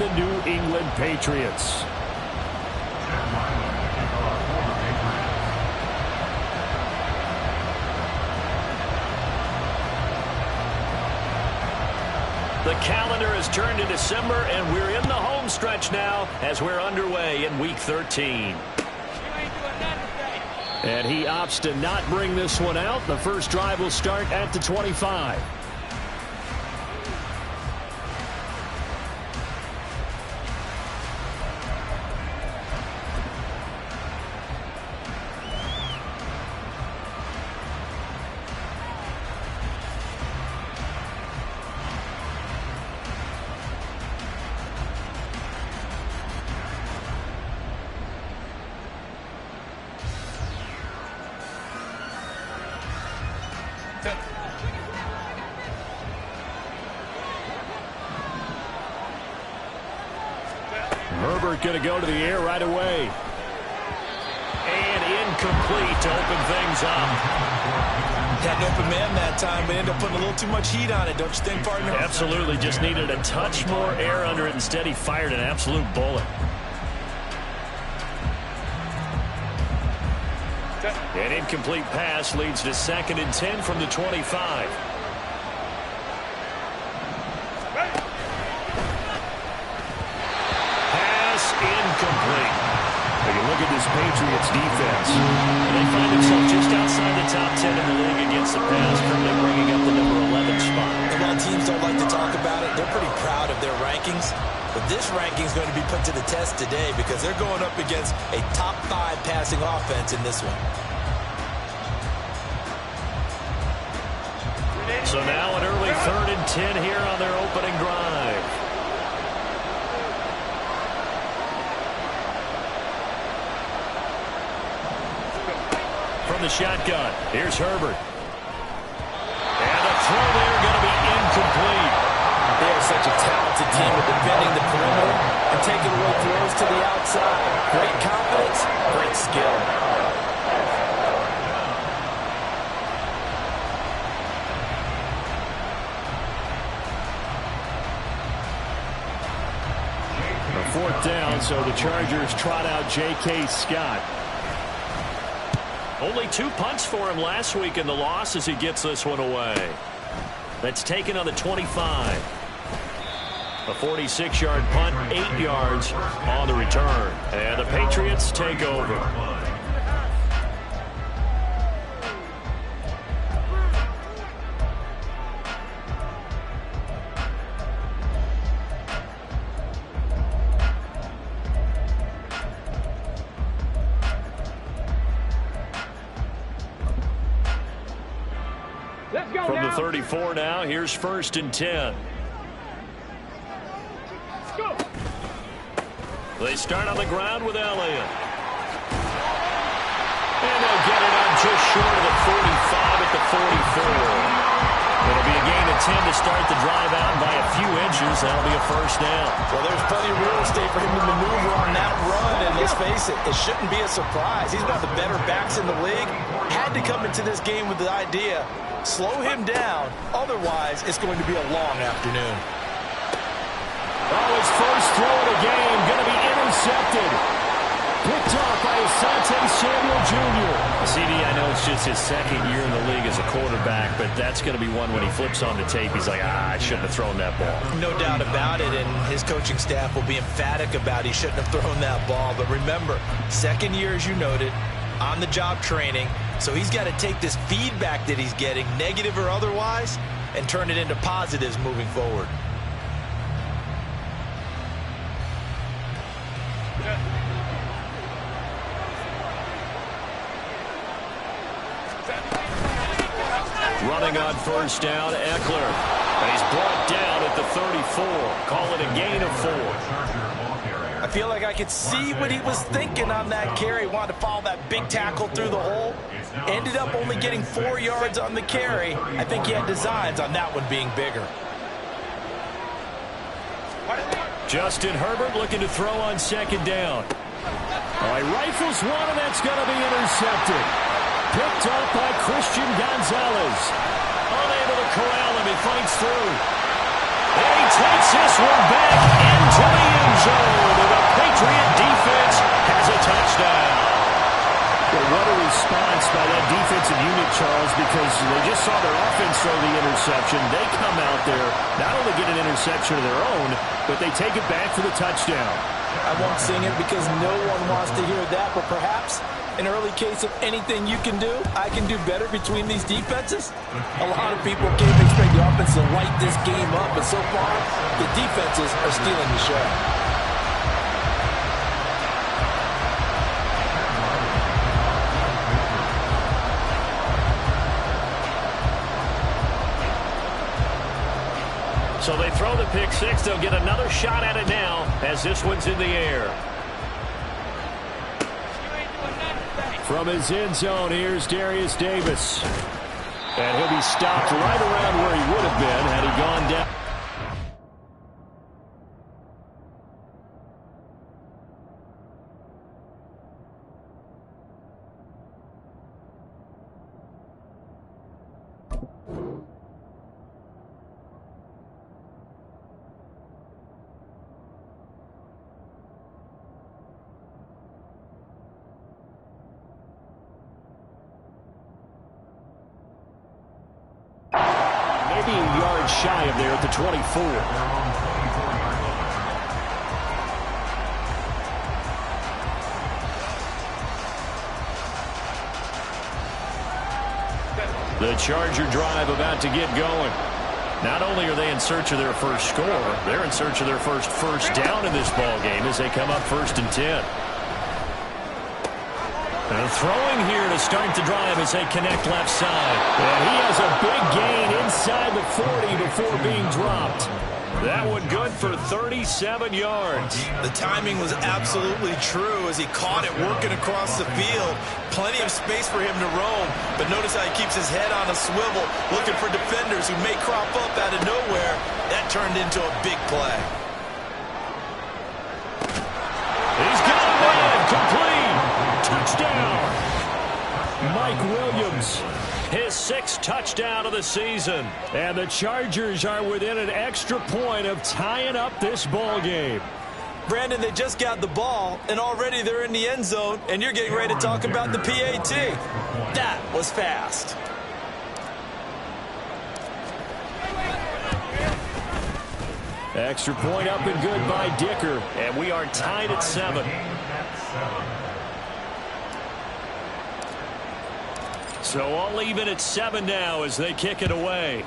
the New England Patriots. The calendar has turned to December, and we're in the home stretch now as we're underway in Week 13. And he opts to not bring this one out. The first drive will start at the 25. Herbert going to go to the air right away. And incomplete to open things up. Had an open man that time, but ended up putting a little too much heat on it, don't you think, partner? Absolutely. Just needed a touch more air under it. Instead, he fired an absolute bullet. An incomplete pass leads to 2nd and 10 from the 25. Incomplete. When you look at this Patriots defense, they find themselves just outside the top 10 in the league against the pass, currently bringing up the number 11 spot. And while teams don't like to talk about it, they're pretty proud of their rankings. But this ranking is going to be put to the test today because they're going up against a top 5 passing offense in this one. So now an early 3rd and 10 here on their opening drive. From the shotgun, here's Herbert. And the throw there going to be incomplete. They are such a talented team at defending the perimeter and taking away throws to the outside. Great confidence, great skill. A 4th down, so the Chargers trot out J.K. Scott. Only 2 punts for him last week in the loss as he gets this one away. That's taken on the 25. A 46-yard punt, 8 yards on the return. And the Patriots take over. From the 34 now, here's 1st and 10. They start on the ground with Elliott. And they'll get it on just short of the 45 at the 44. It'll be a gain of 10 to start the drive out by a few inches. That'll be a 1st down. Well, there's plenty of real estate for him to maneuver on that run, and let's face it, it shouldn't be a surprise. He's one of the better backs in the league. Had to come into this game with the idea, slow him down, otherwise it's going to be a long afternoon. Oh, his first throw of the game going to be intercepted. Picked off by Asante Samuel Jr. CD, I know it's just his 2nd year in the league as a quarterback, but that's going to be one when he flips on the tape. He's like, I shouldn't have thrown that ball. No doubt about it, and his coaching staff will be emphatic about he shouldn't have thrown that ball. But remember, 2nd year, as you noted, on-the-job training, so he's got to take this feedback that he's getting, negative or otherwise, and turn it into positives moving forward. Running on 1st down, Eckler. And he's brought down at the 34. Call it a gain of 4. I feel like I could see what he was thinking on that carry. Wanted to follow that big tackle through the hole. Ended up only getting 4 yards on the carry. I think he had designs on that one being bigger. Justin Herbert looking to throw on 2nd down. All right, rifles one, and that's going to be intercepted. Picked up by Christian Gonzalez. Unable to corral him, he fights through. And he takes this one back into the They just saw their offense throw the interception. They come out there, not only get an interception of their own, but they take it back for the touchdown. I won't sing it because no one wants to hear that, but perhaps an early case of anything you can do, I can do better between these defenses. A lot of people came to expect the offense to light this game up, but so far, the defenses are stealing the show. So they throw the pick six. They'll get another shot at it now as this one's in the air. From his end zone, here's Darius Davis. And he'll be stopped right around where he would have been had he gone down. Maybe a yard shy of there at the 24. The Charger drive about to get going. Not only are they in search of their first score, they're in search of their first down in this ball game as they come up 1st and 10. And throwing here to start the drive as they connect left side. And he has a big gain inside the 40 before being dropped. That one good for 37 yards. The timing was absolutely true as he caught it working across the field. Plenty of space for him to roam. But notice how he keeps his head on a swivel, looking for defenders who may crop up out of nowhere. That turned into a big play. He's got it in. Complete. Touchdown. Mike Williams. His 6th touchdown of the season. And the Chargers are within an extra point of tying up this ball game. Brandon, they just got the ball, and already they're in the end zone, and you're getting ready to talk about the PAT. That was fast. Extra point up and good by Dicker. And we are tied at 7. So all even at 7 now as they kick it away.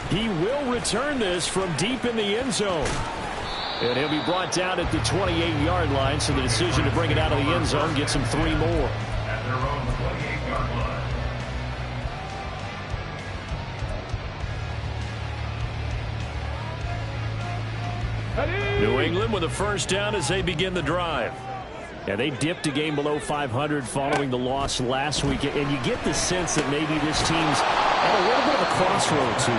He will return this from deep in the end zone. And he'll be brought down at the 28-yard line, so the decision to bring it out of the end zone gets him 3 more. New England with a first down as they begin the drive. Yeah, they dipped a game below 500 following the loss last week, and you get the sense that maybe this team's at a little bit of a crossroads here.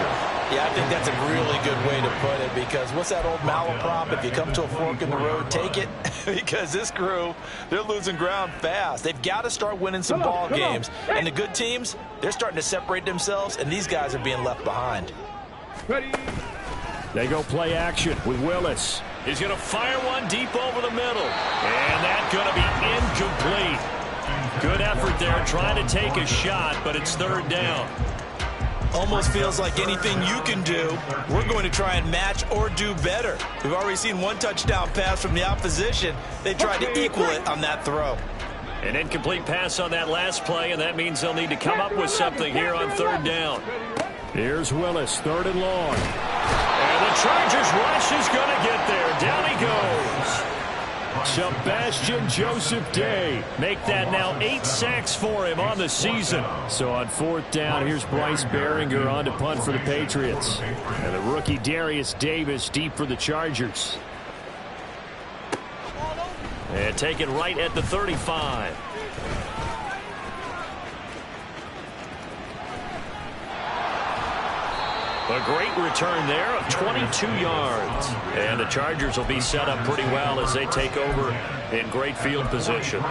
Yeah, I think that's a really good way to put it, because what's that old malaprop? If you come to a fork in the road, take it. Because this crew, they're losing ground fast. They've got to start winning some ball games. And the good teams, they're starting to separate themselves, and these guys are being left behind. Ready. They go play action with Willis. He's going to fire one deep over the middle. And that's going to be incomplete. Good effort there trying to take a shot, but it's 3rd down. Almost feels like anything you can do, we're going to try and match or do better. We've already seen 1 touchdown pass from the opposition. They tried to equal it on that throw. An incomplete pass on that last play, and that means they'll need to come up with something here on 3rd down. Here's Willis, 3rd and long. And the Chargers rush is going to get there. Down he goes. Sebastian Joseph Day. Make that now 8 sacks for him on the season. So on 4th down, here's Bryce Behringer on to punt for the Patriots. And the rookie Darius Davis deep for the Chargers. And take it right at the 35. A great return there of 22 yards. And the Chargers will be set up pretty well as they take over in great field position.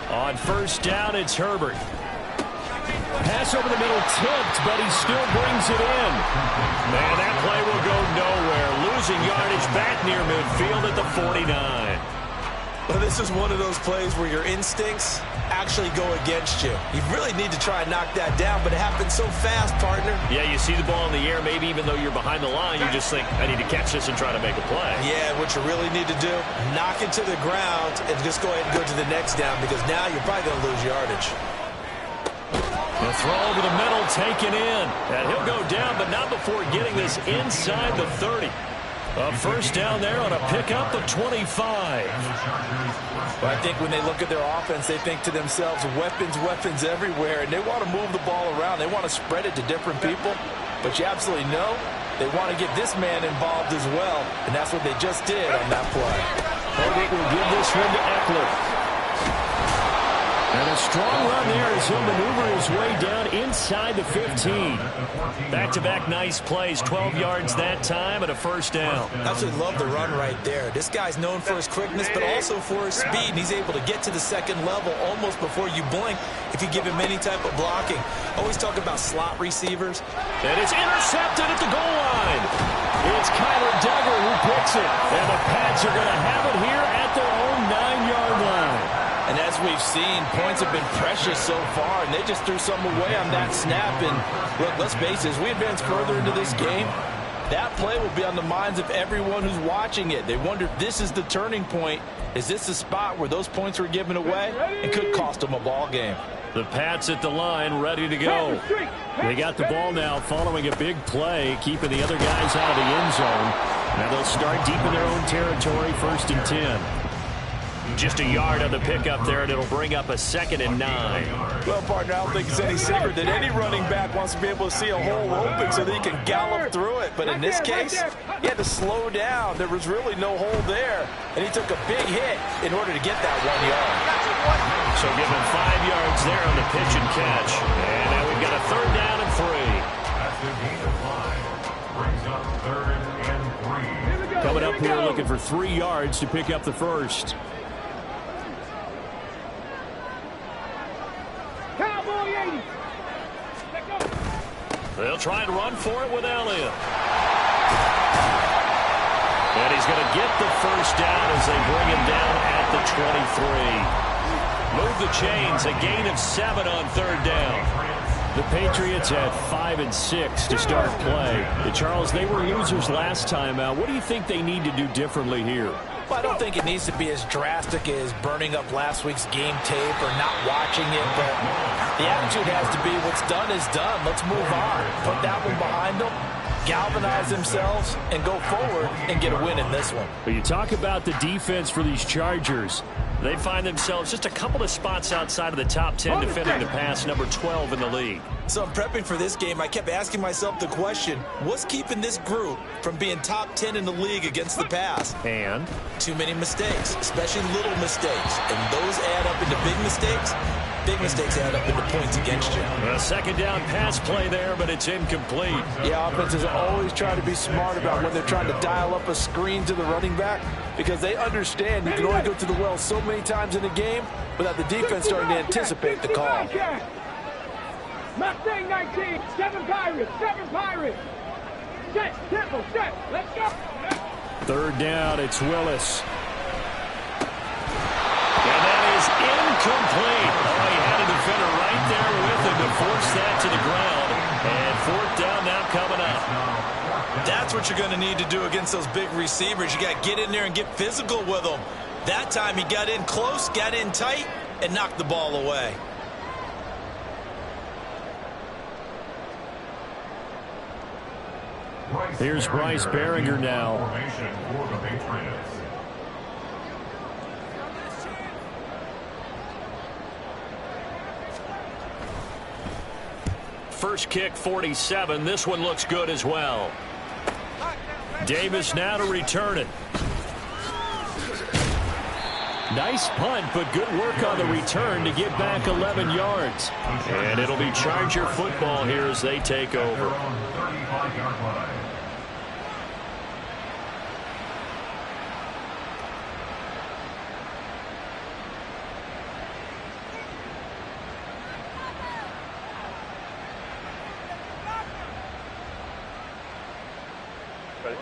On 1st down, it's Herbert. Pass over the middle tipped, but he still brings it in. Man, that play will go nowhere. Losing yardage back near midfield at the 49. Well, this is one of those plays where your instincts actually go against you. You really need to try and knock that down, but it happens so fast, partner. Yeah, you see the ball in the air, maybe even though you're behind the line, you just think, I need to catch this and try to make a play. Yeah, what you really need to do, knock it to the ground and just go ahead and go to the next down, because now you're probably going to lose yardage. The throw over the middle, taken in. And he'll go down, but not before getting this inside the 30. A first down there on a pickup of 25. Well, I think when they look at their offense, they think to themselves, weapons, weapons everywhere, and they want to move the ball around. They want to spread it to different people, but you absolutely know they want to get this man involved as well, and that's what they just did on that play. Herbert will give this one to Eckler. And a strong run there as he'll maneuver his way down inside the 15. Back-to-back nice plays, 12 yards that time and a first down. Absolutely love the run right there. This guy's known for his quickness, but also for his speed, and he's able to get to the second level almost before you blink if you give him any type of blocking. Always talk about slot receivers. And it's intercepted at the goal line. It's Kyler Duggar who picks it, and the Pats are going to have it here at their own 9-yard line. And as we've seen, points have been precious so far, and they just threw something away on that snap. And look, let's face it, as we advance further into this game, that play will be on the minds of everyone who's watching it. They wonder if this is the turning point. Is this the spot where those points were given away? It could cost them a ball game. The Pats at the line, ready to go. They got the ball now following a big play, keeping the other guys out of the end zone. Now they'll start deep in their own territory, 1st and 10. Just a yard on the pickup there, and it'll bring up a 2nd and 9. Well, partner, I don't think it's any secret that any running back wants to be able to see a hole open so that he can gallop through it. But in this case, he had to slow down. There was really no hole there, and he took a big hit in order to get that 1 yard. So give him 5 yards there on the pitch and catch. And now we've got a 3rd down and 3. That's the gain of 5. Brings up 3rd and 3. Coming up here looking for 3 yards to pick up the first. They'll try and run for it with Elliott. And he's going to get the first down as they bring him down at the 23. Move the chains, a gain of 7 on 3rd down. The Patriots had 5 and 6 to start play. Charles, they were losers last time out. What do you think they need to do differently here? Well, I don't think it needs to be as drastic as burning up last week's game tape or not watching it, but the attitude has to be what's done is done. Let's move on. Put that one behind them, galvanize themselves, and go forward and get a win in this one. But you talk about the defense for these Chargers. They find themselves just a couple of spots outside of the top 10 defending the pass, number 12 in the league. So I'm prepping for this game. I kept asking myself the question, what's keeping this group from being top 10 in the league against the pass? And? Too many mistakes, especially little mistakes. And those add up into big mistakes. Big mistakes add up into points against you. A 2nd down pass play there, but it's incomplete. Yeah, offenses always try to be smart about when they're trying to dial up a screen to the running back, because they understand you can only go to the well so many times in a game without the defense starting to anticipate the call. Mustang 19, 7 Pirates, 7 Pirates. Set, tempo, set, let's go. 3rd down, it's Willis. And that is incomplete. Oh, he had a defender right there with him to force that to the ground. And 4th down now coming up. That's what you're going to need to do against those big receivers. You got to get in there and get physical with them. That time he got in close, got in tight, and knocked the ball away. Here's Bryce Behringer now. First kick, 47. This one looks good as well. Davis now to return it. Nice punt, but good work on the return to get back 11 yards. And it'll be Charger football here as they take over.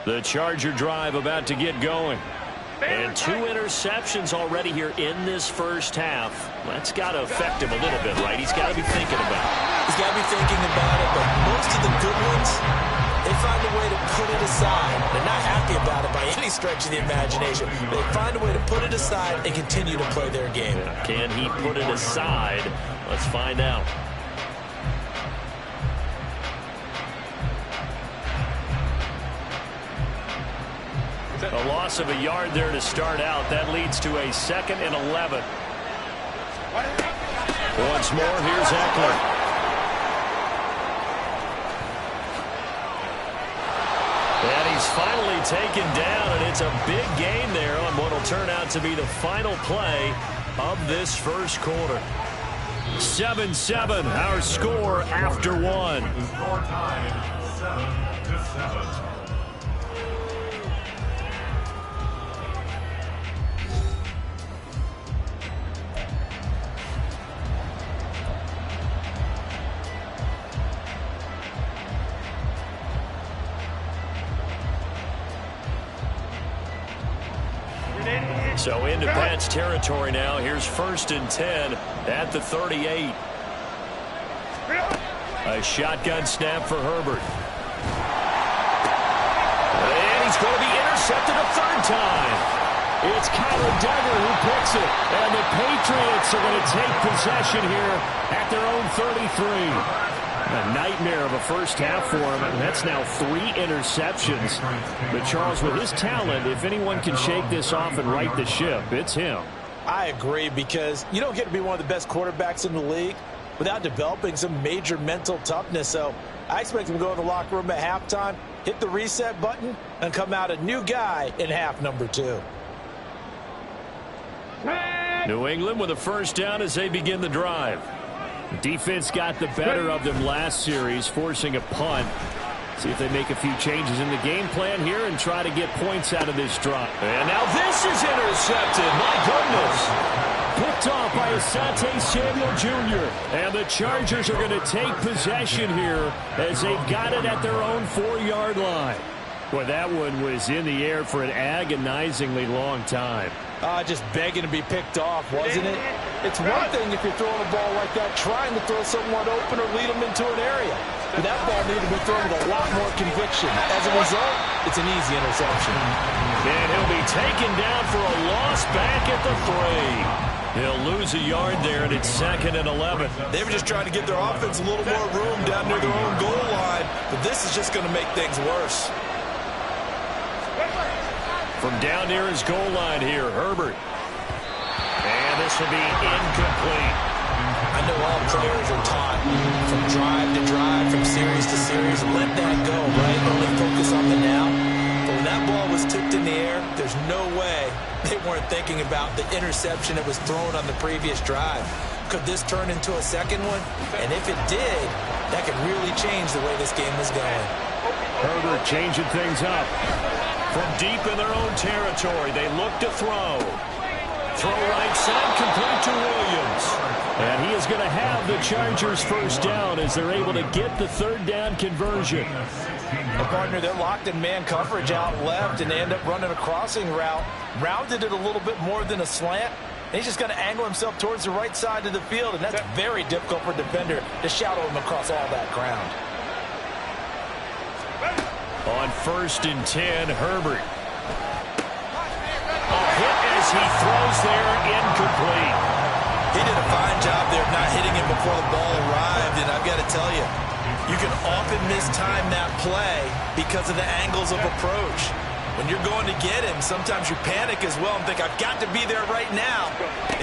The Charger drive about to get going. And 2 interceptions already here in this first half. That's got to affect him a little bit, right? He's got to be thinking about it. He's got to be thinking about it, but most of the good ones, they find a way to put it aside. They're not happy about it by any stretch of the imagination. They find a way to put it aside and continue to play their game. Can he put it aside? Let's find out. A loss of a yard there to start out. That leads to a 2nd and 11. Once more, here's Eckler. And he's finally taken down, and it's a big gain there on what will turn out to be the final play of this first quarter. 7-7, our score after 1. The score tied 7-7. So into Pat's territory now. Here's 1st and 10 at the 38. A shotgun snap for Herbert. And he's going to be intercepted a 3rd time. It's Kyler Duggar who picks it. And the Patriots are going to take possession here at their own 33. A nightmare of a first half for him, and that's now 3 interceptions. But Charles, with his talent, if anyone can shake this off and right the ship, it's him. I agree, because you don't get to be one of the best quarterbacks in the league without developing some major mental toughness. So I expect him to go in the locker room at halftime, hit the reset button, and come out a new guy in half number 2. New England with a first down as they begin the drive. The defense got the better of them last series, forcing a punt. See if they make a few changes in the game plan here and try to get points out of this drive. And now this is intercepted. My goodness. Picked off by Asante Samuel Jr. And the Chargers are going to take possession here as they've got it at their own 4-yard line. Boy, that one was in the air for an agonizingly long time. Just begging to be picked off, wasn't it? It's one thing if you're throwing a ball like that, trying to throw someone open or lead them into an area. But that ball needed to be thrown with a lot more conviction. As a result, it's an easy interception. And he'll be taken down for a loss back at the 3. He'll lose a yard there, and it's 2nd and 11. They were just trying to give their offense a little more room down near their own goal line, but this is just going to make things worse. From down near his goal line here, Herbert. And this will be incomplete. I know all players are taught from drive to drive, from series to series, let that go, right? Only focus on the now. But when that ball was tipped in the air, there's no way they weren't thinking about the interception that was thrown on the previous drive. Could this turn into a second one? And if it did, that could really change the way this game was going. Herbert changing things up. From deep in their own territory, they look to throw. Throw right side, complete to Williams. And he is going to have the Chargers first down as they're able to get the 3rd down conversion. And partner, they're locked in man coverage out left, and they end up running a crossing route. Rounded it a little bit more than a slant. And he's just going to angle himself towards the right side of the field, and that's very difficult for a defender to shadow him across all that ground. On 1st and 10, Herbert. A hit as he throws there, incomplete. He did a fine job there of not hitting him before the ball arrived, and I've got to tell you, you can often mistime that play because of the angles of approach. When you're going to get him, sometimes you panic as well and think, I've got to be there right now.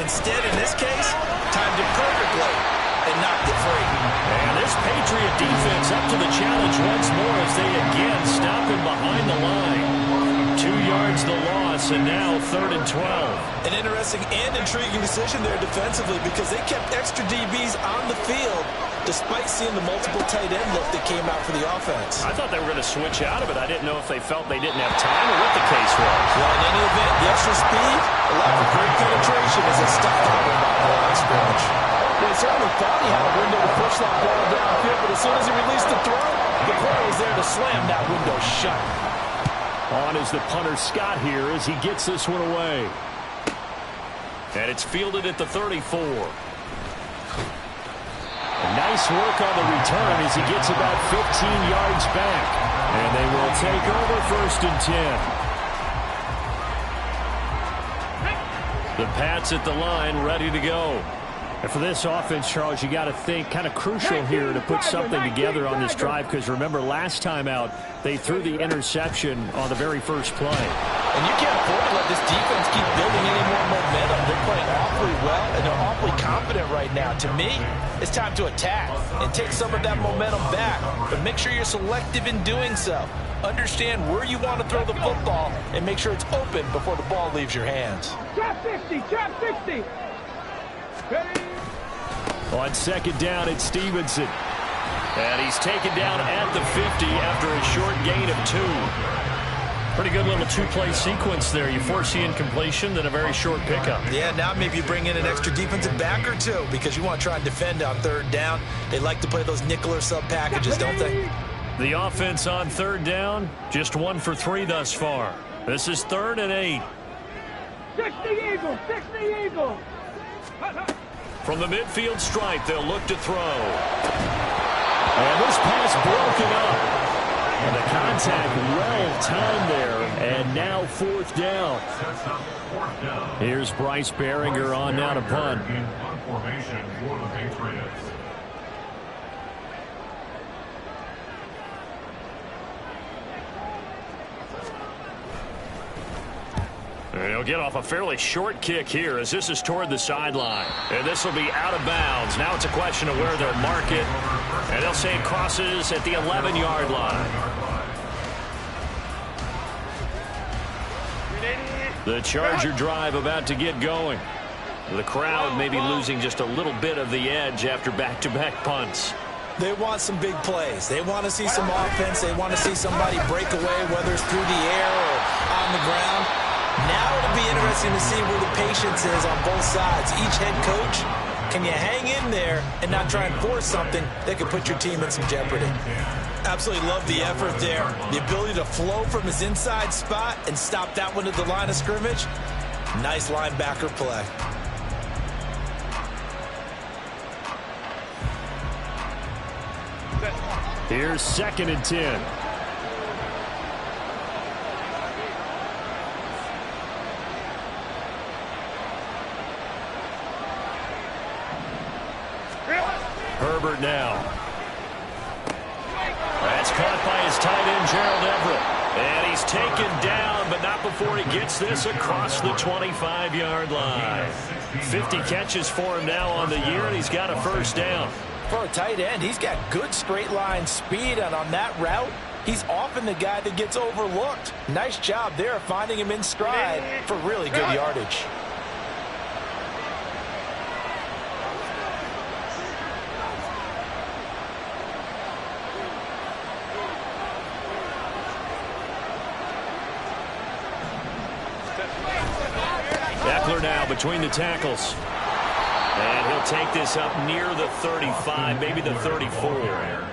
Instead, in this case, timed it perfectly and knocked it free. And this Patriot defense up to the challenge once more as they again stop him behind the line. 2 yards the loss, and now 3rd and 12. An interesting and intriguing decision there defensively because they kept extra DBs on the field despite seeing the multiple tight end look that came out for the offense. I thought they were going to switch out of it. I didn't know if they felt they didn't have time or what the case was. Well, in any event, the extra speed allowed for great penetration as it stopped the ball on the line of scrimmage. Well, he certainly thought he had a window to push that ball downfield, but as soon as he released the throw, the player was there to slam that window shut. On is the punter Scott here as he gets this one away. And it's fielded at the 34. Nice work on the return as he gets about 15 yards back. And they will take over 1st and 10. The Pats at the line, ready to go. And for this offense, Charles, you got to think kind of crucial here to put something together on this drive, because remember last time out they threw the interception on the very first play. And you can't afford to let this defense keep building any more momentum. They're playing awfully well, and they're awfully confident right now. To me, it's time to attack and take some of that momentum back, but make sure you're selective in doing so. Understand where you want to throw the football and make sure it's open before the ball leaves your hands. Trap 60, trap 60. On 2nd down, it's Stevenson. And he's taken down at the 50 after a short gain of 2. Pretty good little 2-play sequence there. You force the incompletion, then a very short pickup. Yeah, now maybe you bring in an extra defensive back or two because you want to try and defend on 3rd down. They like to play those nickel or sub packages, don't they? The offense on 3rd down, just 1 for 3 thus far. This is 3rd and 8. 60 Eagles, 60 Eagles. From the midfield stripe, they'll look to throw. And this pass broken up. And the contact well timed there. And now 4th down. Here's Bryce Behringer on now to punt. Formation for the Patriots. And he'll get off a fairly short kick here as this is toward the sideline. And this will be out of bounds. Now it's a question of where they'll mark it. And they'll say it crosses at the 11-yard line. The Charger drive about to get going. The crowd may be losing just a little bit of the edge after back-to-back punts. They want some big plays. They want to see some offense. They want to see somebody break away, whether it's through the air or on the ground. Now it'll be interesting to see where the patience is on both sides. Each head coach, can you hang in there and not try and force something that could put your team in some jeopardy? Absolutely love the effort there. The ability to flow from his inside spot and stop that one at the line of scrimmage. Nice linebacker play. Here's 2nd and 10. Herbert now. That's caught by his tight end, Gerald Everett. And he's taken down, but not before he gets this across the 25-yard line. 50 catches for him now on the year, and he's got a 1st down. For a tight end, he's got good straight line speed, and on that route, he's often the guy that gets overlooked. Nice job there finding him in stride for really good yardage. Eckler now between the tackles. And he'll take this up near the 35, maybe the 34.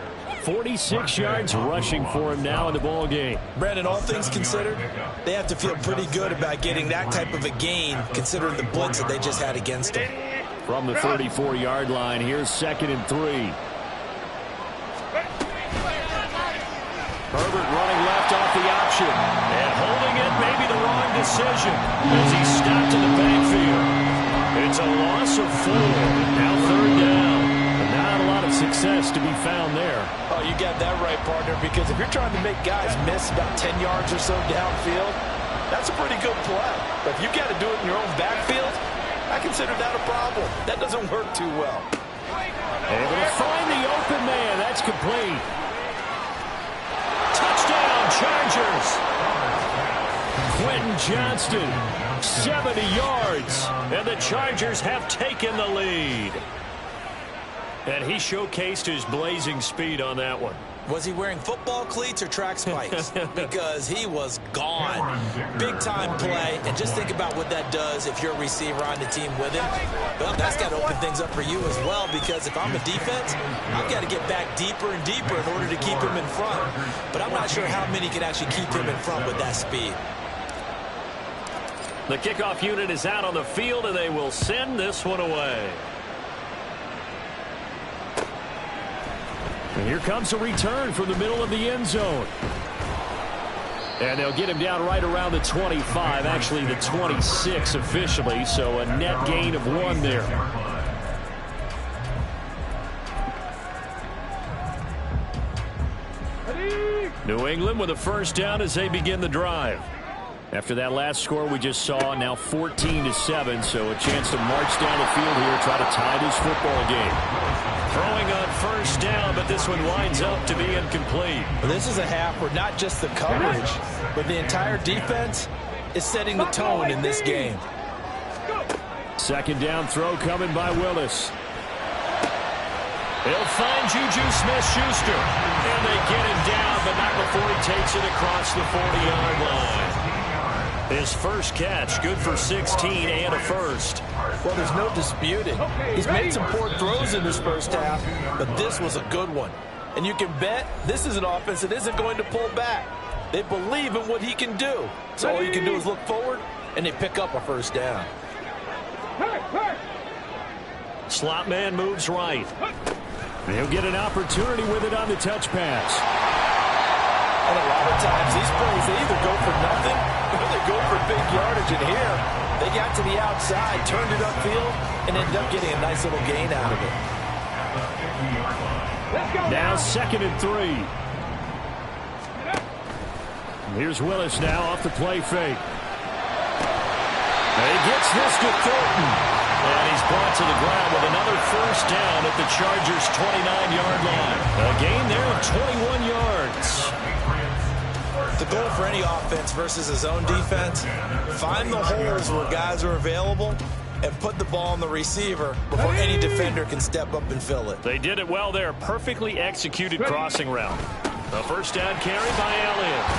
46 yards rushing for him now in the ball game. Brandon, all things considered, they have to feel pretty good about getting that type of a gain, considering the blitz that they just had against them. From the 34-yard line, here's 2nd and 3. Herbert running left off the option. And holding it, maybe the wrong decision as he stopped in the backfield. It's a loss of 4. Now 3rd down. And not a lot of success to be found there. Oh, you got that right, partner, because if you're trying to make guys miss about 10 yards or so downfield, that's a pretty good play. But if you got to do it in your own backfield, I consider that a problem. That doesn't work too well. Able to find the open man. That's complete. Touchdown, Chargers. Quentin Johnston, 70 yards, and the Chargers have taken the lead. And he showcased his blazing speed on that one. Was he wearing football cleats or track spikes? Because he was gone. Big-time play, and just think about what that does if you're a receiver on the team with him. Well, that's got to open things up for you as well, because if I'm a defense, I've got to get back deeper and deeper in order to keep him in front. But I'm not sure how many can actually keep him in front with that speed. The kickoff unit is out on the field, and they will send this one away. And here comes a return from the middle of the end zone. And they'll get him down right around the 25, actually the 26 officially, so a net gain of 1 there. New England with a first down as they begin the drive. After that last score we just saw, now 14-7, so a chance to march down the field here, try to tie this football game. Throwing on first down, but this one winds up to be incomplete. Well, this is a half where not just the coverage, but the entire defense is setting the tone in this game. Second down throw coming by Willis. They'll find Juju Smith-Schuster, and they get him down, but not before he takes it across the 40-yard line. His first catch, good for 16 and a first. Well, there's no disputing. He's made some poor throws in this first half, but this was a good one. And you can bet this is an offense that isn't going to pull back. They believe in what he can do. So all you can do is look forward, and they pick up a first down. Slot man moves right. He'll get an opportunity with it on the touch pass. And a lot of times these plays, they either go for nothing or they go for big yardage. And here, they got to the outside, turned it upfield, and ended up getting a nice little gain out of it. Now 2nd and 3. Here's Willis now off the play fake. And he gets this to Thornton. And he's brought to the ground with another first down at the Chargers' 29-yard line. A gain there of 21 yards. The goal for any offense versus his own defense, find the holes where guys are available and put the ball on the receiver before any defender can step up and fill it. They did it well there. Perfectly executed crossing route. A first down carry by Elliott.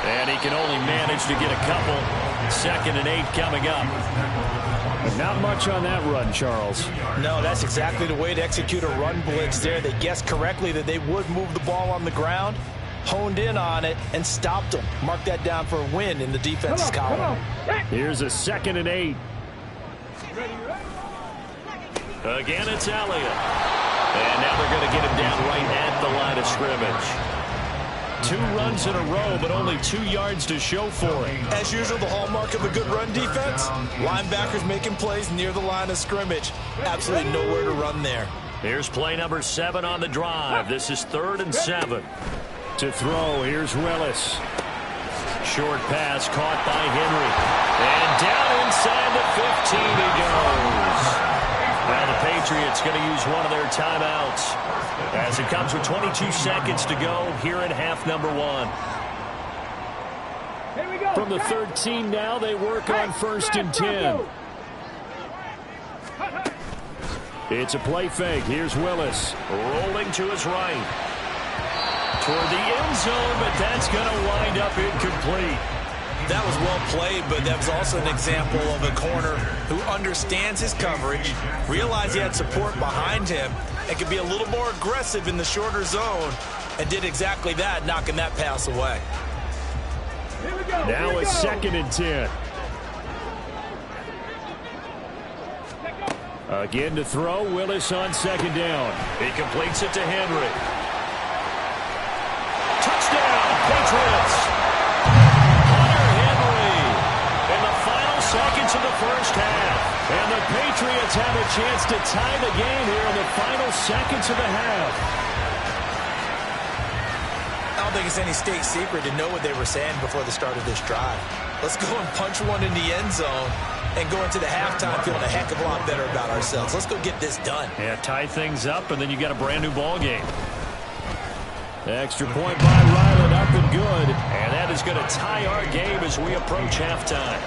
And he can only manage to get a couple. 2nd and 8 coming up. Not much on that run, Charles. No, that's exactly the way to execute a run blitz there. They guessed correctly that they would move the ball on the ground, honed in on it, and stopped them. Mark that down for a win in the defense's column. Here's a 2nd and 8. Again, it's Elliott. And now they're going to get him down right at the line of scrimmage. 2 runs in a row, but only 2 yards to show for it. As usual, the hallmark of a good run defense, linebackers making plays near the line of scrimmage. Absolutely nowhere to run there. Here's play number 7 on the drive. This is 3rd and 7. To throw, here's Willis. Short pass caught by Henry. And down inside the 15 he goes. Now the Patriots going to use one of their timeouts as it comes with 22 seconds to go here in half number 1. From the 13 now, they work on 1st and 10. It's a play fake. Here's Willis rolling to his right. Toward the end zone, but that's going to wind up incomplete. That was well played, but that was also an example of a corner who understands his coverage, realized he had support behind him, and could be a little more aggressive in the shorter zone, and did exactly that, knocking that pass away. Now it's 2nd and 10. Again to throw, Willis on 2nd down. He completes it to Henry. Touchdown, Patriots! Seconds of the first half. And the Patriots have a chance to tie the game here in the final seconds of the half. I don't think it's any state secret to know what they were saying before the start of this drive. Let's go and punch one in the end zone and go into the halftime feeling a heck of a lot better about ourselves. Let's go get this done. Yeah, tie things up, and then you got a brand new ball game. Extra point by Ryland, up and good. And that is going to tie our game as we approach halftime.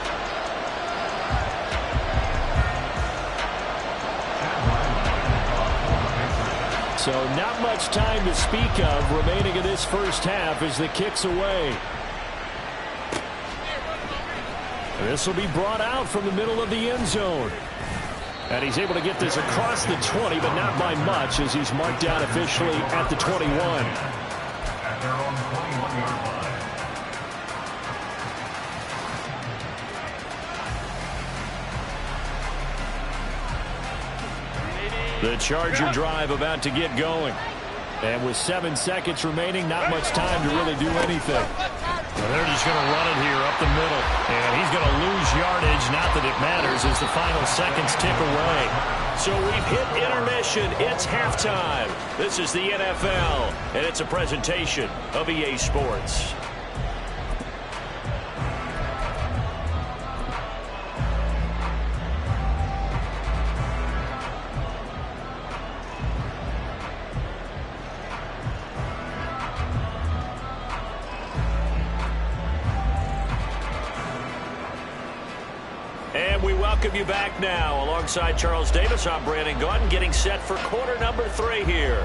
So not much time to speak of remaining in this first half as the kick's away. This will be brought out from the middle of the end zone. And he's able to get this across the 20, but not by much as he's marked down officially at the 21. At their own 21-yard line. The Charger drive about to get going. And with 7 seconds remaining, not much time to really do anything. Well, they're just going to run it here up the middle. And he's going to lose yardage. Not that it matters as the final seconds tick away. So we've hit intermission. It's halftime. This is the NFL, and it's a presentation of EA Sports. And we welcome you back now. Alongside Charles Davis, I'm Brandon Gaudin, getting set for quarter number 3 here.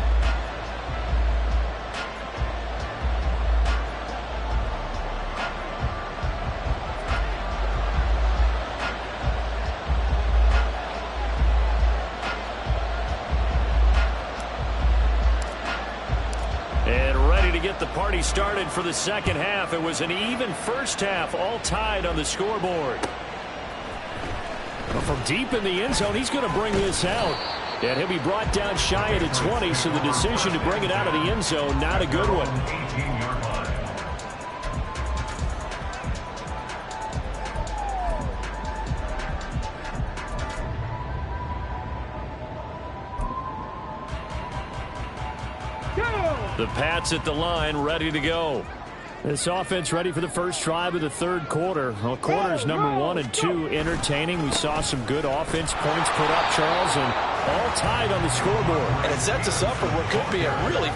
And ready to get the party started for the second half. It was an even first half, all tied on the scoreboard. From deep in the end zone, he's going to bring this out. And he'll be brought down shy of the 20, so the decision to bring it out of the end zone, not a good one. 18-yard line. The Pats at the line, ready to go. This offense ready for the first drive of the third quarter. Well, quarters number 1 and 2 entertaining. We saw some good offense points put up, Charles, and all tied on the scoreboard. And it sets us up for what could be a really...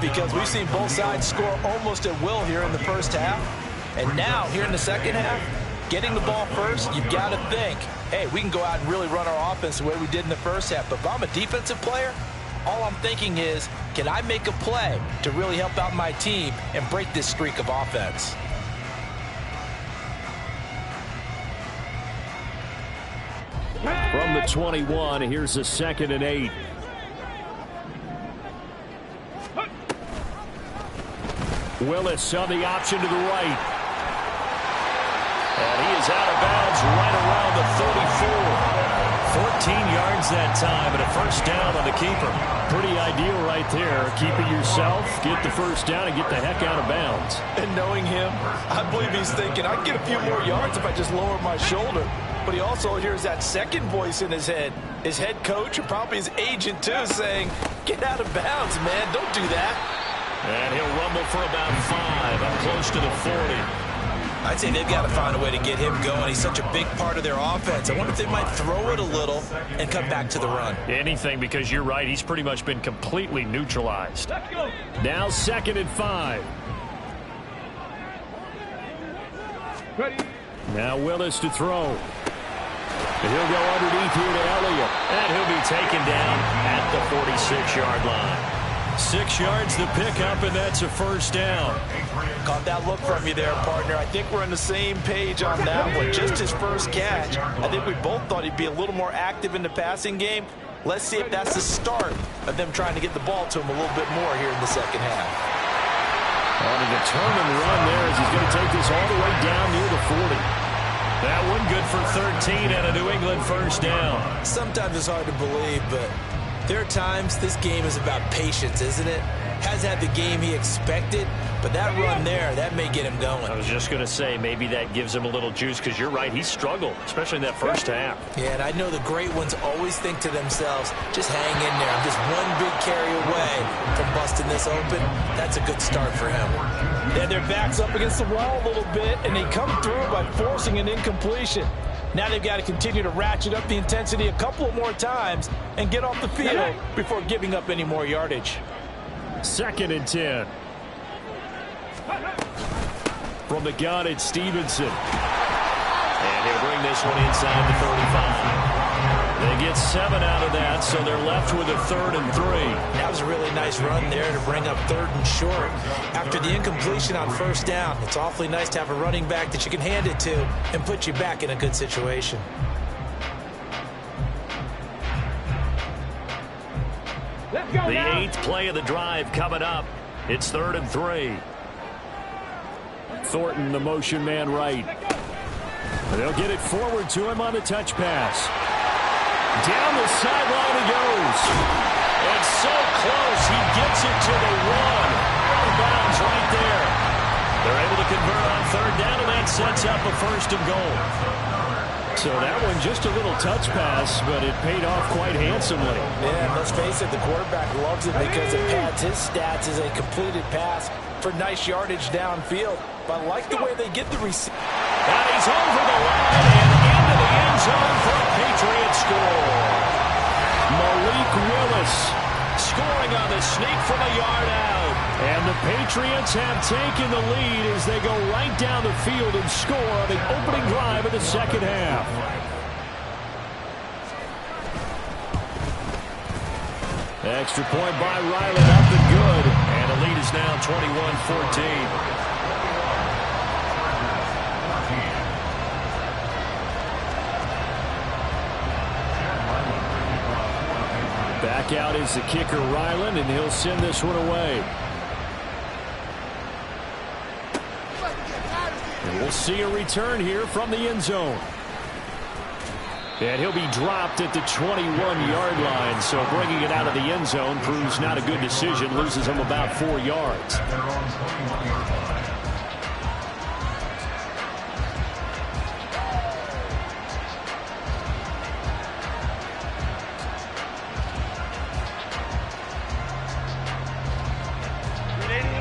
because we've seen both sides score almost at will here in the first half. And now, here in the second half, getting the ball first, you've got to think, hey, we can go out and really run our offense the way we did in the first half. But if I'm a defensive player, all I'm thinking is, can I make a play to really help out my team and break this streak of offense? From the 21, here's a 2nd and 8. Willis on the option to the right. And he is out of bounds right around the 34. 14 yards that time, and a first down on the keeper. Pretty ideal right there. Keep it yourself, get the first down, and get the heck out of bounds. And knowing him, I believe he's thinking, I can get a few more yards if I just lower my shoulder. But he also hears that second voice in his head. His head coach and probably his agent, too, saying, get out of bounds, man. Don't do that. And he'll rumble for about 5, up close to the 40. I'd say they've got to find a way to get him going. He's such a big part of their offense. I wonder if they might throw it a little and come back to the run. Anything, because you're right. He's pretty much been completely neutralized. Now 2nd and 5. Ready. Now Willis to throw. He'll go underneath here to Elliott. And he'll be taken down at the 46-yard line. 6 yards the pickup, and that's a first down. Caught that look from you there, partner. I think we're on the same page on that one. Just his first catch. I think we both thought he'd be a little more active in the passing game. Let's see if that's the start of them trying to get the ball to him a little bit more here in the second half. On a determined run there as he's going to take this all the way down near the 40. That one good for 13 and a New England first down. Sometimes it's hard to believe, but there are times this game is about patience, isn't it? Hasn't had the game he expected, But that run there, that may get him going. I was just going to say, maybe that gives him a little juice, because you're right, he struggled, especially in that first half. Yeah, and I know the great ones always think to themselves, just hang in there. I'm just one big carry away from busting this open. That's a good start for him. Yeah, their back's up against the wall a little bit, and they come through by forcing an incompletion. Now they've got to continue to ratchet up the intensity a couple of more times and get off the field before giving up any more yardage. 2nd and 10. From the gun, it's Stevenson. And he'll bring this one inside the 35. They get 7 out of that, so they're left with a 3rd and 3. That was a really nice run there to bring up 3rd and short. After the incompletion on 1st down, it's awfully nice to have a running back that you can hand it to and put you back in a good situation. Let's go The now. 8th play of the drive coming up. It's 3rd and 3. Thornton, the motion man right. They'll get it forward to him on the touch pass. Down the sideline he goes. It's so close. He gets it to the 1. Out of bounds right there. They're able to convert on 3rd down, and that sets up a 1st and goal. So that one just a little touch pass, but it paid off quite handsomely. Yeah, and let's face it, the quarterback loves it because it pads his stats as a completed pass for nice yardage downfield. But I like the way they get the receiver. And he's over the line and into the end zone for a Patriot score. Malik Willis scoring on the sneak from a yard out. And the Patriots have taken the lead as they go right down the field and score on the opening drive of the 2nd half. Extra point by Riley, up and good. And the lead is now 21-14. Back out is the kicker, Ryland, and he'll send this one away. And we'll see a return here from the end zone. And he'll be dropped at the 21-yard line, so bringing it out of the end zone proves not a good decision, loses him about 4 yards.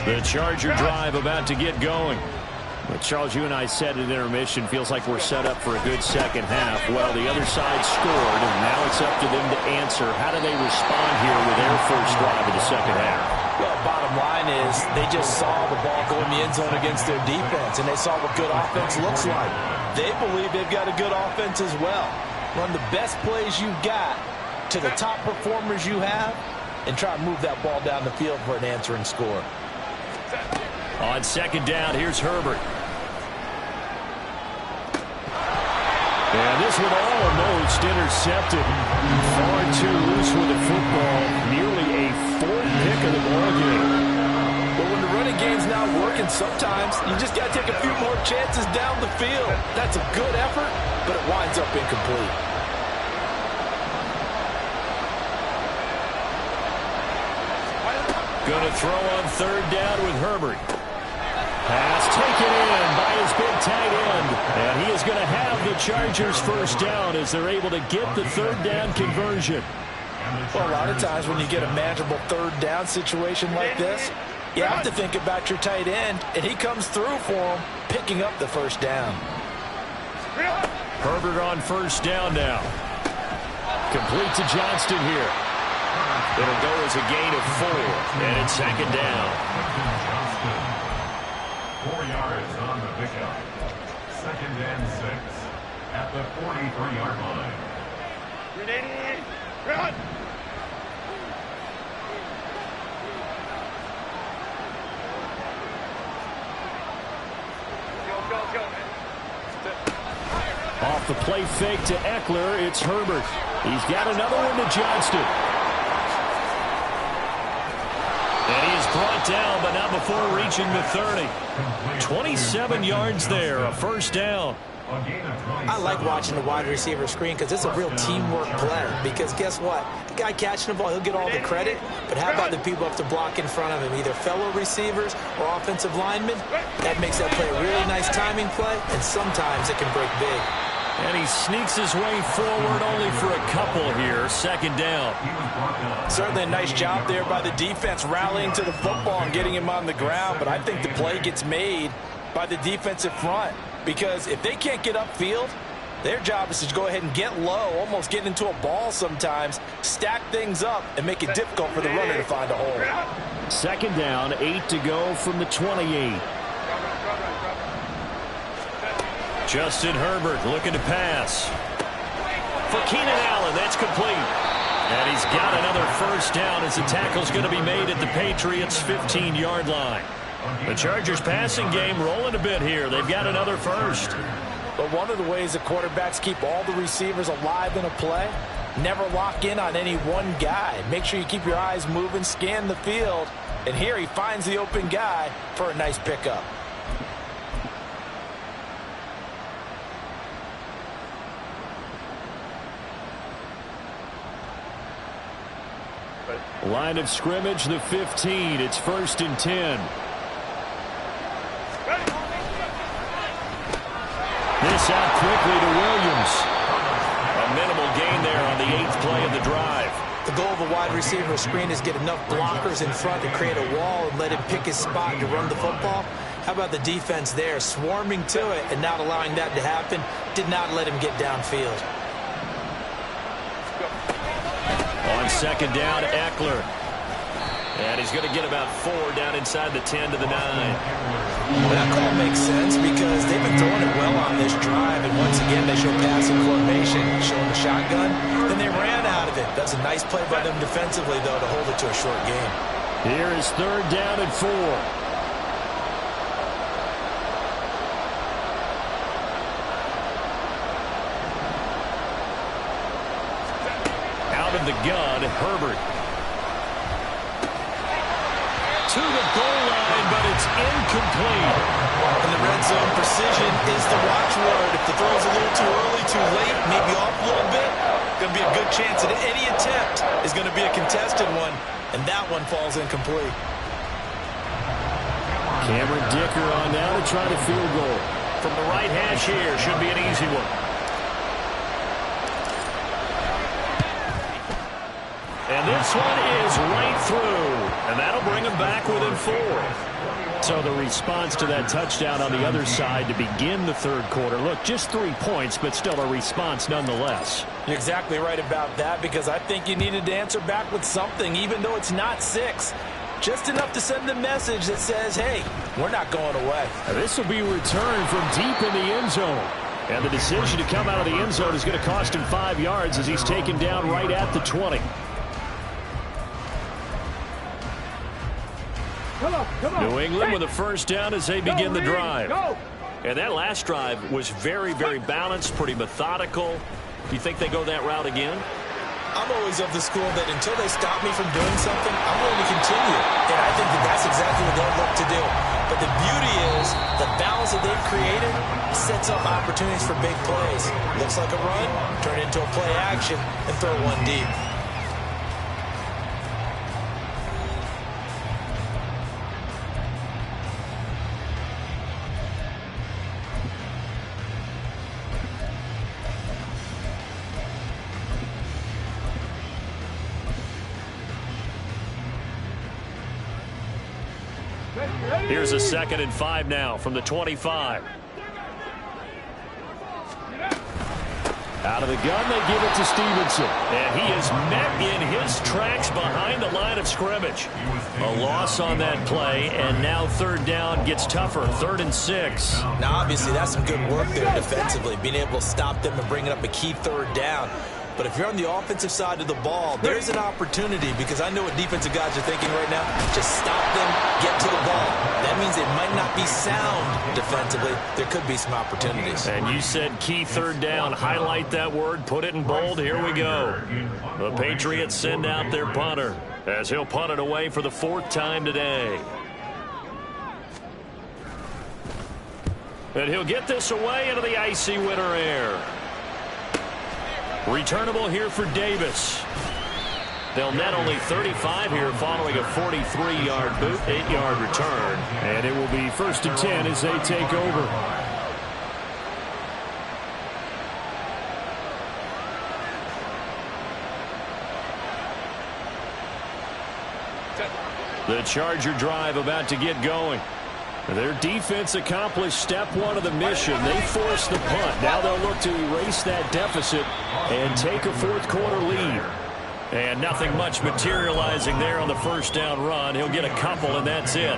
The Charger drive about to get going. But Charles, you and I said at intermission, feels like we're set up for a good second half. Well, the other side scored, and now it's up to them to answer. How do they respond here with their first drive of the second half? Well, bottom line is they just saw the ball go in the end zone against their defense, and they saw what good offense looks like. They believe they've got a good offense as well. Run the best plays you've got to the top performers you have, and try to move that ball down the field for an answering score. On 2nd down, here's Herbert. And this one almost intercepted. Far too loose with the football. Nearly a 4th pick of the ball game. But when the running game's not working, sometimes you just got to take a few more chances down the field. That's a good effort, but it winds up incomplete. Going to throw on 3rd down with Herbert. Pass taken in by his big tight end. And he is going to have the Chargers first down as they're able to get the 3rd down conversion. Well, a lot of times when you get a manageable 3rd down situation like this, you have to think about your tight end, and he comes through for him, picking up the 1st down. Herbert on 1st down now. Complete to Johnston here. It'll go as a gain of 4, and it's 2nd down. 4 yards on the pickup. 2nd and 6 at the 43-yard line. Ready, run! Go. Off the play fake to Eckler, it's Herbert. He's got another one to Johnston. And he is brought down, but not before reaching the 30. 27 yards there, a 1st down. I like watching the wide receiver screen because it's a real teamwork play. Because guess what? The guy catching the ball, he'll get all the credit. But how about the people up to block in front of him, either fellow receivers or offensive linemen? That makes that play a really nice timing play, and sometimes it can break big. And he sneaks his way forward only for a couple here. Second down. Certainly a nice job there by the defense rallying to the football and getting him on the ground. But I think the play gets made by the defensive front. Because if they can't get upfield, their job is to go ahead and get low, almost get into a ball sometimes, stack things up, and make it difficult for the runner to find a hole. Second down, 8 to go from the 28. Justin Herbert looking to pass. For Keenan Allen, that's complete. And he's got another first down as the tackle's going to be made at the Patriots' 15-yard line. The Chargers passing game rolling a bit here. They've got another first. But one of the ways that quarterbacks keep all the receivers alive in a play, never lock in on any one guy. Make sure you keep your eyes moving, scan the field. And here he finds the open guy for a nice pickup. Line of scrimmage, the 15. It's 1st and 10. This out quickly to Williams. A minimal gain there on the 8th play of the drive. The goal of a wide receiver screen is get enough blockers in front to create a wall and let him pick his spot to run the football. How about the defense there, swarming to it and not allowing that to happen? Did not let him get downfield. On second down, Eckler. And he's going to get about 4 down inside the 10 to the 9. Well, that call makes sense because they've been throwing it well on this drive. And once again, they show passing formation, showing the shotgun. Then they ran out of it. That's a nice play by them defensively, though, to hold it to a short game. Here is 3rd down and 4. Out of the gun, Herbert. To the goal line, but it's incomplete. In the red zone, precision is the watchword. If the throw's a little too early, too late, maybe off a little bit, going to be a good chance that any attempt is going to be a contested one, and that one falls incomplete. Cameron Dicker on now to try the field goal. From the right hash here, should be an easy one. And this one is right through. And that'll bring them back within 4. So the response to that touchdown on the other side to begin the 3rd quarter. Look, just 3 points, but still a response nonetheless. You're exactly right about that because I think you needed to answer back with something, even though it's not 6. Just enough to send a message that says, hey, we're not going away. Now this will be returned from deep in the end zone. And the decision to come out of the end zone is going to cost him 5 yards as he's taken down right at the 20. Come on. New England with a first down as they begin the drive. And that last drive was very, very balanced, pretty methodical. Do you think they go that route again? I'm always of the school that until they stop me from doing something, I'm going to continue. And I think that that's exactly what they'll look to do. But the beauty is the balance that they've created sets up opportunities for big plays. Looks like a run, turn it into a play action, and throw one deep. Here's a 2nd and 5 now from the 25. Out of the gun, they give it to Stevenson. And he is met in his tracks behind the line of scrimmage. A loss on that play, and now 3rd down gets tougher. 3rd and 6. Now, obviously, that's some good work there defensively, being able to stop them and bringing up a key 3rd down. But if you're on the offensive side of the ball, there's an opportunity because I know what defensive guys are thinking right now. Just stop them, get to the ball. That means they might not be sound defensively. There could be some opportunities. And you said key 3rd down. Highlight that word. Put it in bold. Here we go. The Patriots send out their punter as he'll punt it away for the 4th time today. And he'll get this away into the icy winter air. Returnable here for Davis. They'll net only 35 here following a 43-yard boot, 8-yard return. And it will be 1st and 10 as they take over. The Charger drive about to get going. Their defense accomplished step one of the mission. They forced the punt. Now they'll look to erase that deficit and take a fourth-quarter lead. And nothing much materializing there on the first down run. He'll get a couple, and that's it.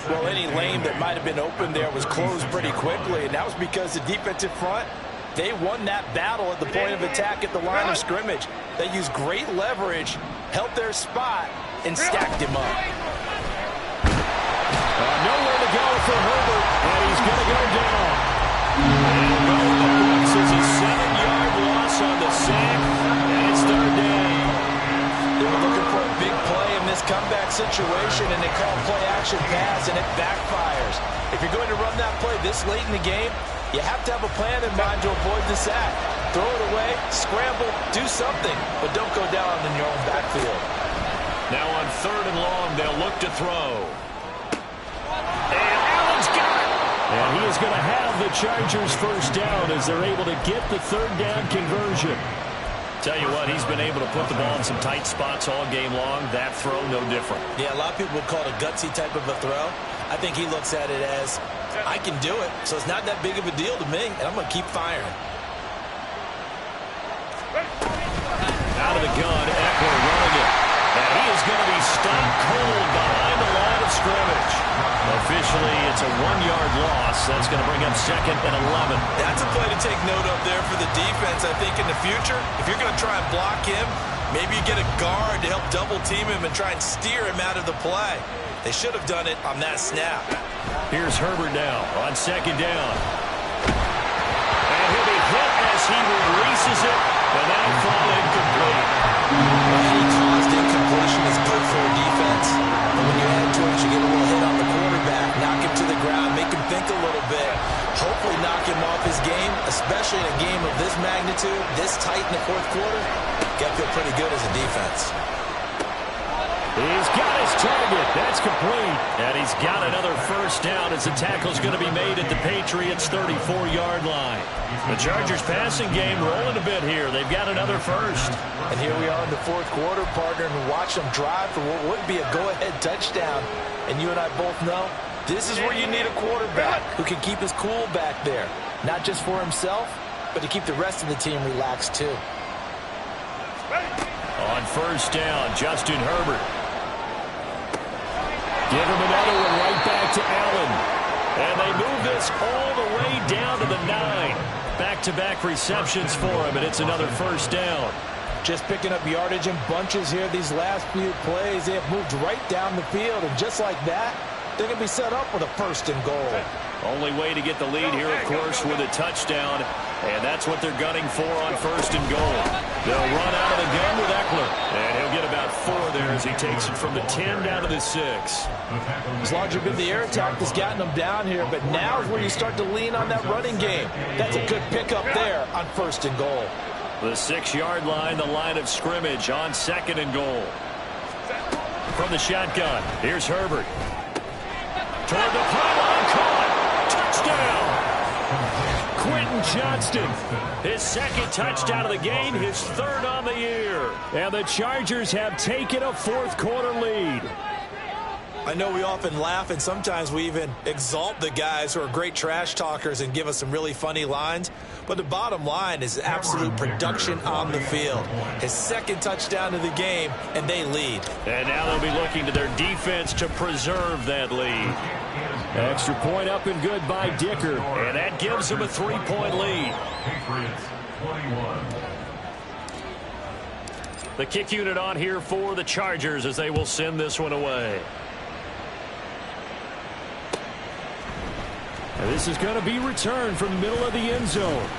Well, any lane that might have been open there was closed pretty quickly, and that was because the defensive front, they won that battle at the point of attack at the line of scrimmage. They used great leverage, held their spot, and stacked him up. Nowhere to go for Herbert, and he's going to go down. And this is a 7-yard loss on the sack, and it's 3rd down. They were looking for a big play in this comeback situation, and they call play-action pass, and it backfires. If you're going to run that play this late in the game, you have to have a plan in mind to avoid the sack. Throw it away, scramble, do something, but don't go down in your own backfield. Now on 3rd and long, they'll look to throw. And Allen's got it. And he is going to have the Chargers first down as they're able to get the 3rd down conversion. Tell you what, he's been able to put the ball in some tight spots all game long. That throw, no different. Yeah, a lot of people would call it a gutsy type of a throw. I think he looks at it as, I can do it, so it's not that big of a deal to me, and I'm going to keep firing. Out of the gun, Eckler running it. And he is going to be stopped cold behind the line of scrimmage. Officially, it's a 1-yard loss. That's going to bring up 2nd and 11. That's a play to take note of there for the defense. I think in the future, if you're going to try and block him, maybe you get a guard to help double-team him and try and steer him out of the play. They should have done it on that snap. Here's Herbert now on 2nd down. And he'll be hit as he releases it, and that'll fall incomplete. Any caused incompletion is good for a defense. But when you add to it, you get a little hit on the quarterback, knock him to the ground, make him think a little bit, hopefully knock him off his game, especially in a game of this magnitude, this tight in the 4th quarter. Got to feel pretty good as a defense. He's got his target. That's complete. And he's got another first down as the tackle's going to be made at the Patriots' 34-yard line. The Chargers passing game rolling a bit here. They've got another first. And here we are in the 4th quarter, partner, and watch them drive for what would be a go-ahead touchdown. And you and I both know this is where you need a quarterback who can keep his cool back there. Not just for himself, but to keep the rest of the team relaxed too. On first down, Justin Herbert. Give him another one right back to Allen. And they move this all the way down to the 9. Back-to-back receptions for him, and it's another first down. Just picking up yardage in bunches here these last few plays. They have moved right down the field, and just like that, they're going to be set up with a 1st and goal. Only way to get the lead here, of course, with a touchdown. And that's what they're gunning for on 1st and goal. They'll run out of the gun with Eckler. And he'll get about 4 there as he takes it from the 10 down to the 6. As long as you've been the air attack that's gotten them down here, but now is where you start to lean on that running game. That's a good pickup there on 1st and goal. The 6-yard line, the line of scrimmage on 2nd and goal. From the shotgun, here's Herbert. Toward the pylon, caught. Touchdown. Quentin Johnston, his 2nd touchdown of the game, his 3rd on the year. And the Chargers have taken a 4th quarter lead. I know we often laugh, and sometimes we even exalt the guys who are great trash talkers and give us some really funny lines. But the bottom line is absolute production on the field. His 2nd touchdown of the game, and they lead. And now they'll be looking to their defense to preserve that lead. Extra point up and good by Dicker. And that gives them a 3-point lead. Patriots 21. The kick unit on here for the Chargers as they will send this one away. And this is going to be returned from the middle of the end zone.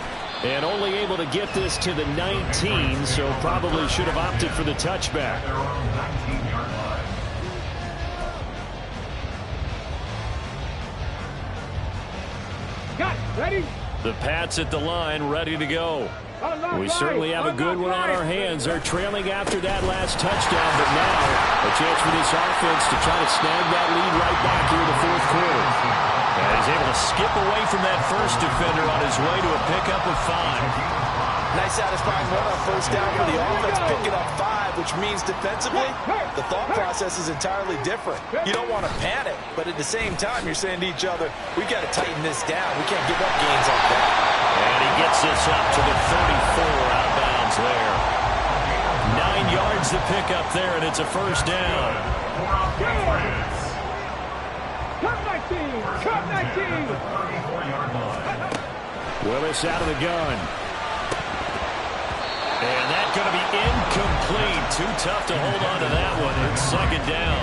And only able to get this to the 19, so probably should have opted for the touchback. Their own 19-yard line. Ready? The Pats at the line, ready to go. We certainly have a good one on our hands. They're trailing after that last touchdown, but now a chance for this offense to try to snag that lead right back here in the fourth quarter. And he's able to skip away from that first defender on his way to a pickup of 5. Nice satisfying run on first down for the offense, picking up 5, which means defensively, the thought process is entirely different. You don't want to panic, but at the same time, you're saying to each other, we've got to tighten this down. We can't give up gains like that. And he gets this up to the 34 out of bounds there. 9 yards to pick up there, and it's a first down. Cut 19! Cut 19! Willis out of the gun. And that's going to be incomplete. Too tough to hold on to that one. It's second down.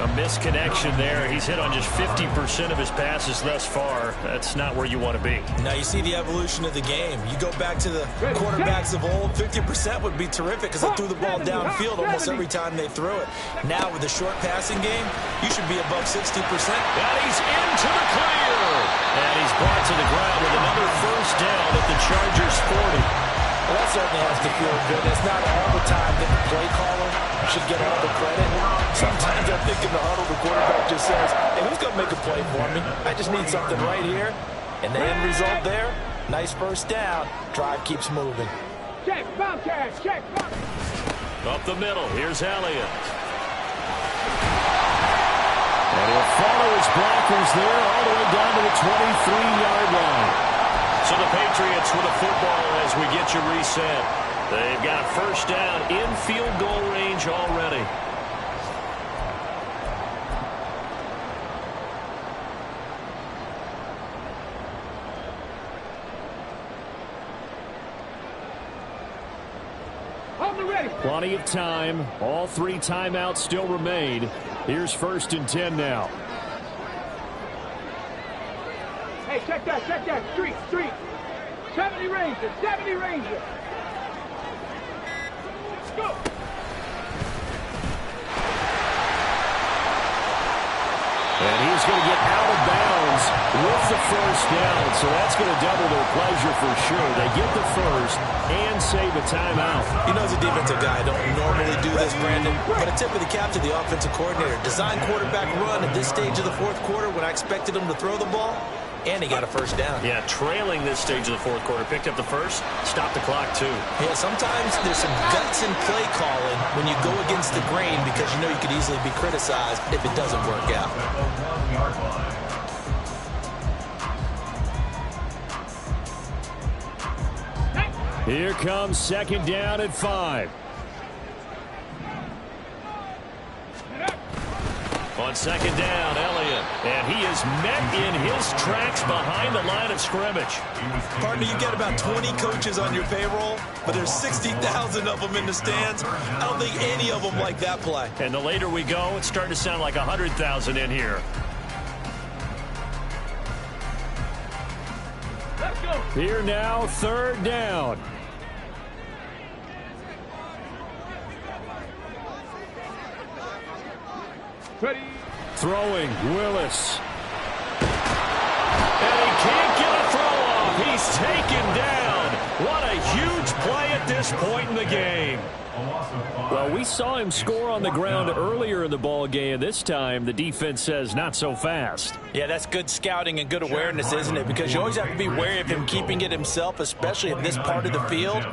A misconnection there. He's hit on just 50% of his passes thus far. That's not where you want to be. Now you see the evolution of the game. You go back to the quarterbacks of old, 50% would be terrific because they threw the ball downfield almost every time they threw it. Now with the short passing game, you should be above 60%. And he's into the clear. And he's brought to the ground with another first down at the Chargers 40. Well, that certainly has to feel good. It's not all the time that the play caller should get all the credit. Sometimes I think in the huddle, the quarterback just says, hey, who's going to make a play for me? I just need something right here. And the end result there, nice first down. Drive keeps moving. Check, bounce cash, check, bounce. Up the middle, here's Elliott. And he'll follow his blockers there all the way down to the 23-yard line. So the Patriots with a football as we get you reset. They've got a first down in field goal range already. Plenty of time. All 3 timeouts still remain. Here's 1st and 10 now. Hey, check that, street. 70 Ranger, 70 Ranger. Let's go. And he's going to get out of bounds with the first down, so that's going to double their pleasure for sure. They get the first and save a timeout. You know, as a defensive guy, I don't normally do this, Brandon, but a tip of the cap to the offensive coordinator. Design quarterback run at this stage of the fourth quarter when I expected him to throw the ball, and he got a first down. Yeah, trailing this stage of the fourth quarter. Picked up the first, stopped the clock too. Yeah, sometimes there's some guts in play calling when you go against the grain because you know you could easily be criticized if it doesn't work out. Here comes second down at 5. On second down, Elliott. And he is met in his tracks behind the line of scrimmage. Partner, you get about 20 coaches on your payroll, but there's 60,000 of them in the stands. I don't think any of them like that play. And the later we go, it's starting to sound like 100,000 in here. Let's go. Here now, 3rd down. Ready. Throwing, Willis. And he can't get a throw off. He's taken down. What a huge play at this point in the game. Well, we saw him score on the ground earlier in the ball game. This time, the defense says not so fast. Yeah, that's good scouting and good awareness, isn't it? Because you always have to be wary of him keeping it himself, especially in this part of the field.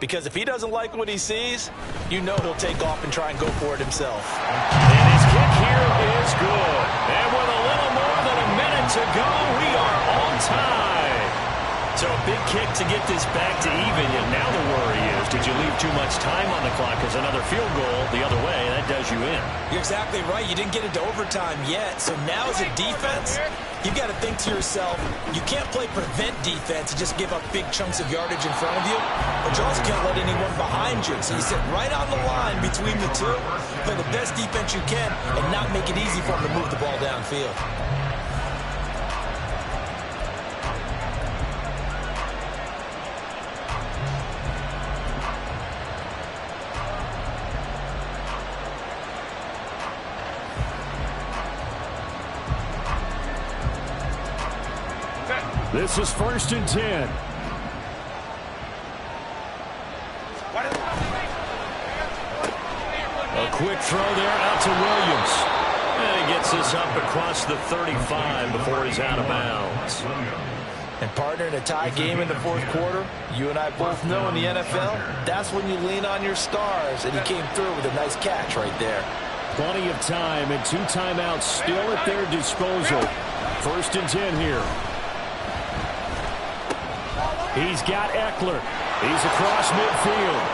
Because if he doesn't like what he sees, you know he'll take off and try and go for it himself. And his kick here is good. And with a little more than a minute to go, we are on time. So a big kick to get this back to even. And now the worry is, did you leave too much time on the clock? Because another field goal the other way, that does you in. You're exactly right. You didn't get into overtime yet. So now as a defense, you've got to think to yourself, you can't play prevent defense and just give up big chunks of yardage in front of you, but you also can't let anyone behind you. So you sit right on the line between the two, play the best defense you can, and not make it easy for them to move the ball downfield. This is 1st and 10. A quick throw there out to Williams. And he gets this up across the 35 before he's out of bounds. And partner, in a tie game in the fourth quarter, you and I both know in the NFL, that's when you lean on your stars, and he came through with a nice catch right there. Plenty of time and 2 timeouts still at their disposal. 1st and 10 here. He's got Eckler. He's across midfield.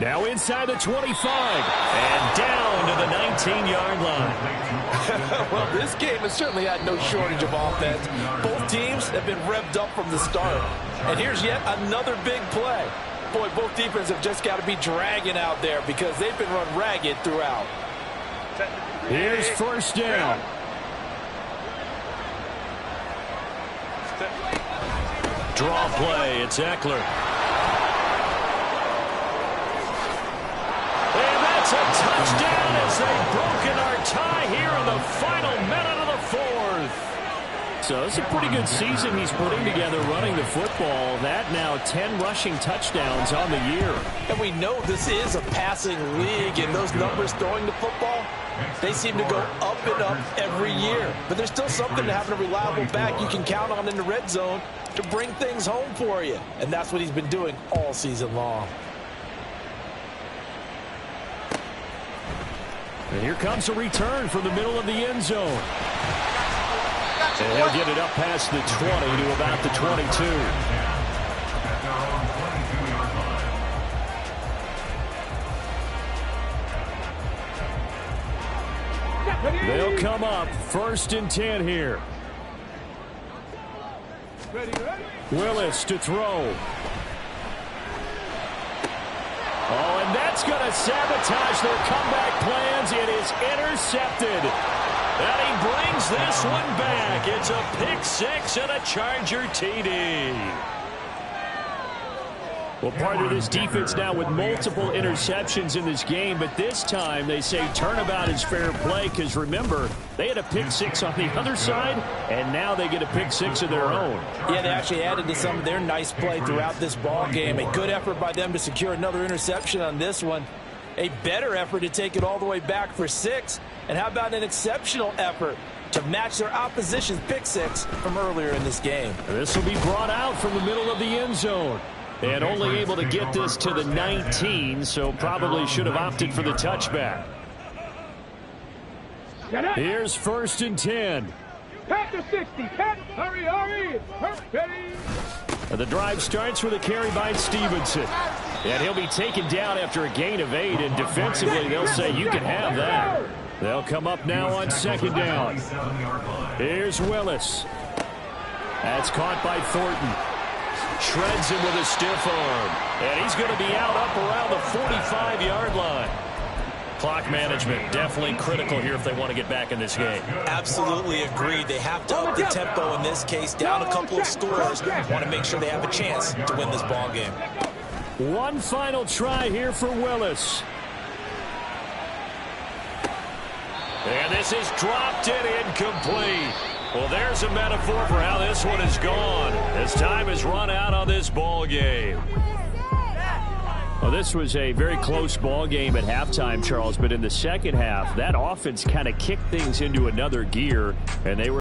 Now inside the 25 and down to the 19-yard line. Well, this game has certainly had no shortage of offense. Both teams have been revved up from the start. And here's yet another big play. Boy, both defenses have just got to be dragging out there because they've been run ragged throughout. Here's 1st down. Draw play. It's Eckler. A touchdown as they've broken our tie here in the final minute of the 4th. So it's a pretty good season he's putting together running the football. That now 10 rushing touchdowns on the year. And we know this is a passing league, and those numbers throwing the football, they seem to go up and up every year. But there's still something to having a reliable back you can count on in the red zone to bring things home for you. And that's what he's been doing all season long. And here comes a return from the middle of the end zone. And he'll get it up past the 20 to about the 22. They'll come up 1st and 10 here. Willis to throw. Oh, and that's going to sabotage their comeback plans. It is intercepted. And he brings this one back. It's a pick 6 and a Charger TD. Well, part of this defense now with multiple interceptions in this game, but this time they say turnabout is fair play because, remember, they had a pick 6 on the other side, and now they get a pick 6 of their own. Yeah, they actually added to some of their nice play throughout this ball game. A good effort by them to secure another interception on this one. A better effort to take it all the way back for 6. And how about an exceptional effort to match their opposition's pick 6 from earlier in this game? This will be brought out from the middle of the end zone. And only able to get this to the 19, so probably should have opted for the touchback. Here's 1st and 10. Pat to 60. Pat, hurry, hurry. And the drive starts with a carry by Stevenson. And he'll be taken down after a gain of 8, and defensively they'll say you can have that. They'll come up now on 2nd down. Here's Willis. That's caught by Thornton. Shreds him with a stiff arm. And he's going to be out up around the 45-yard line. Clock management definitely critical here if they want to get back in this game. Absolutely agreed. They have to up the tempo in this case. Down a couple of scores. Want to make sure they have a chance to win this ball game. One final try here for Willis. And this is dropped and incomplete. Well, there's a metaphor for how this one is gone as time has run out on this ball game. Well, this was a very close ball game at halftime, Charles, but in the second half, that offense kind of kicked things into another gear, and they were